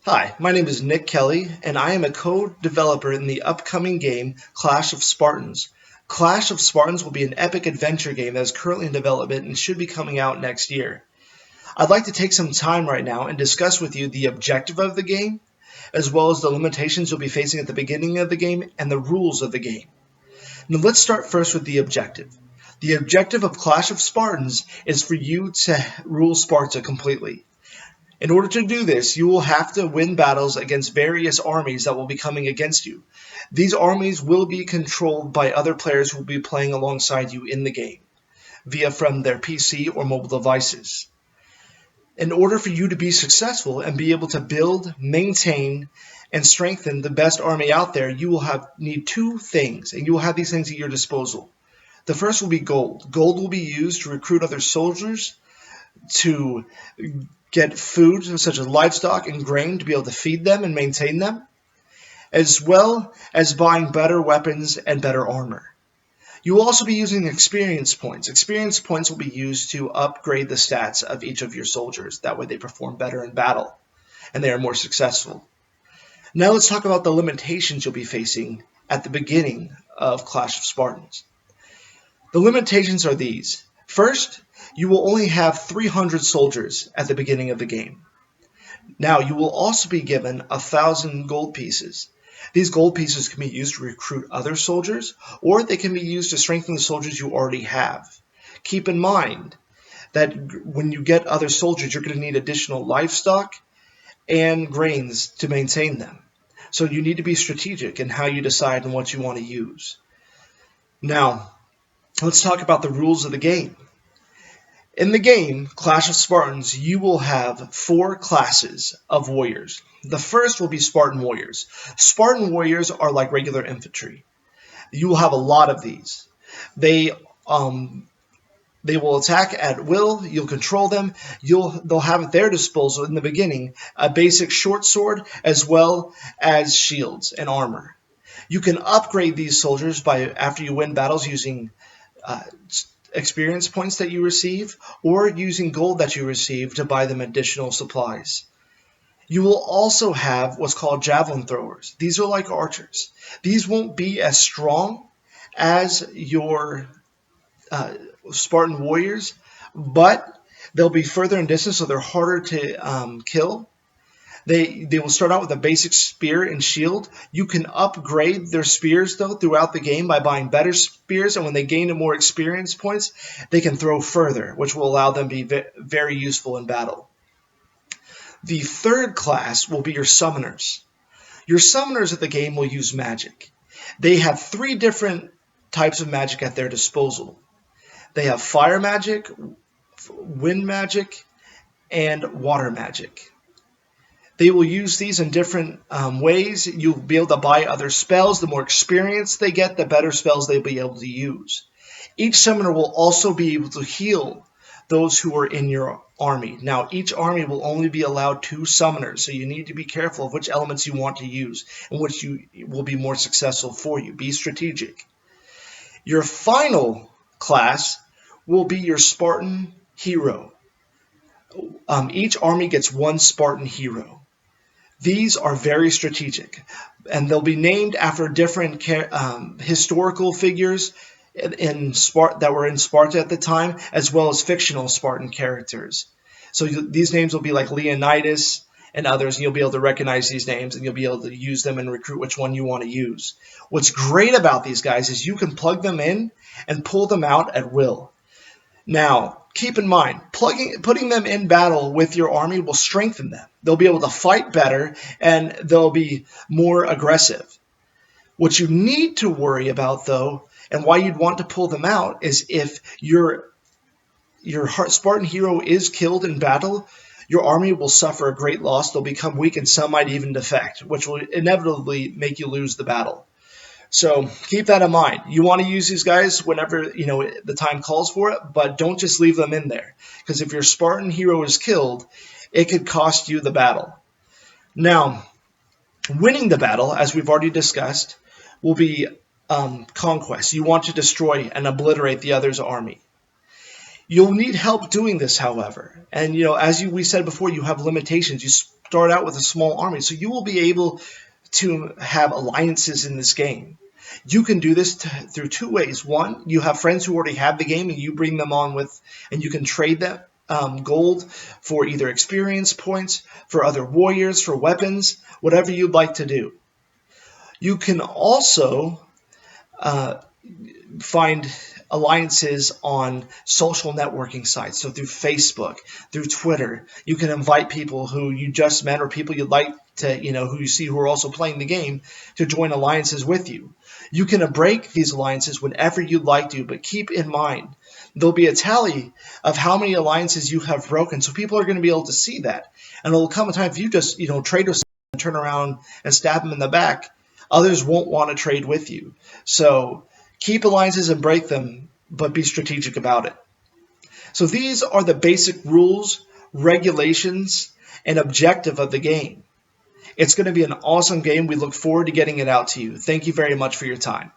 Hi, my name is Nick Kelly, and I am a co-developer in the upcoming game Clash of Spartans. Clash of Spartans will be an epic adventure game that is currently in development and should be coming out next year. I'd like to take some time right now and discuss with you the objective of the game, as well as the limitations you'll be facing at the beginning of the game and the rules of the game. Now let's start first with the objective. The objective of Clash of Spartans is for you to rule Sparta completely. In order to do this, you will have to win battles against various armies that will be coming against you. These armies will be controlled by other players who will be playing alongside you in the game, via from their PC or mobile devices. In order for you to be successful and be able to build, maintain, and strengthen the best army out there, you will need two things, and you will have these things at your disposal. The first will be gold. Gold will be used to recruit other soldiers, to get food such as livestock and grain to be able to feed them and maintain them, as well as buying better weapons and better armor. You will also be using experience points. Experience points will be used to upgrade the stats of each of your soldiers. That way they perform better in battle and they are more successful. Now let's talk about the limitations you'll be facing at the beginning of Clash of Spartans. The limitations are these. First, you will only have 300 soldiers at the beginning of the game. Now, you will also be given 1,000 gold pieces. These gold pieces can be used to recruit other soldiers, or they can be used to strengthen the soldiers you already have. Keep in mind that when you get other soldiers, you're going to need additional livestock and grains to maintain them. So you need to be strategic in how you decide on what you want to use. Now, let's talk about the rules of the game. In the game, Clash of Spartans, you will have 4 classes of warriors. The first will be Spartan warriors. Spartan warriors are like regular infantry. You will have a lot of these. They will attack at will. You'll control them. They'll have at their disposal in the beginning a basic short sword as well as shields and armor. You can upgrade these soldiers after you win battles using experience points that you receive, or using gold that you receive to buy them additional supplies. You will also have what's called javelin throwers. These are like archers. These won't be as strong as your Spartan warriors, but they'll be further in distance, so they're harder to kill. They will start out with a basic spear and shield. You can upgrade their spears, though, throughout the game by buying better spears, and when they gain more experience points, they can throw further, which will allow them to be very useful in battle. The third class will be your summoners. Your summoners at the game will use magic. They have 3 different types of magic at their disposal. They have fire magic, wind magic, and water magic. They will use these in different ways. You'll be able to buy other spells. The more experience they get, the better spells they'll be able to use. Each summoner will also be able to heal those who are in your army. Now, each army will only be allowed 2 summoners, so you need to be careful of which elements you want to use and which will be more successful for you. Be strategic. Your final class will be your Spartan hero. Each army gets 1 Spartan hero. These are very strategic, and they'll be named after different historical figures that were in Sparta at the time, as well as fictional Spartan characters. So these names will be like Leonidas and others, and you'll be able to recognize these names, and you'll be able to use them and recruit which one you want to use. What's great about these guys is you can plug them in and pull them out at will. Now, keep in mind, putting them in battle with your army will strengthen them. They'll be able to fight better, and they'll be more aggressive. What you need to worry about, though, and why you'd want to pull them out, is if your Spartan hero is killed in battle, your army will suffer a great loss. They'll become weak, and some might even defect, which will inevitably make you lose the battle. So keep that in mind. You want to use these guys whenever the time calls for it, but don't just leave them in there, because if your Spartan hero is killed, it could cost you the battle. Now, winning the battle, as we've already discussed, will be conquest. You want to destroy and obliterate the other's army. You'll need help doing this, however. And, as we said before, you have limitations. start out with a small army. So you will be able to have alliances in this game. You can do this through two ways. One, you have friends who already have the game and you bring them on with, and you can trade that gold for either experience points, for other warriors, for weapons, whatever you'd like to do. You can also find alliances on social networking sites. So through Facebook, through Twitter, you can invite people who you just met or people you'd like to, who you see who are also playing the game to join alliances with you. You can break these alliances whenever you'd like to, but keep in mind, there'll be a tally of how many alliances you have broken. So people are going to be able to see that. And there'll come a time if you just, trade with someone and turn around and stab them in the back, others won't want to trade with you. So keep alliances and break them, but be strategic about it. So these are the basic rules, regulations, and objective of the game. It's going to be an awesome game. We look forward to getting it out to you. Thank you very much for your time.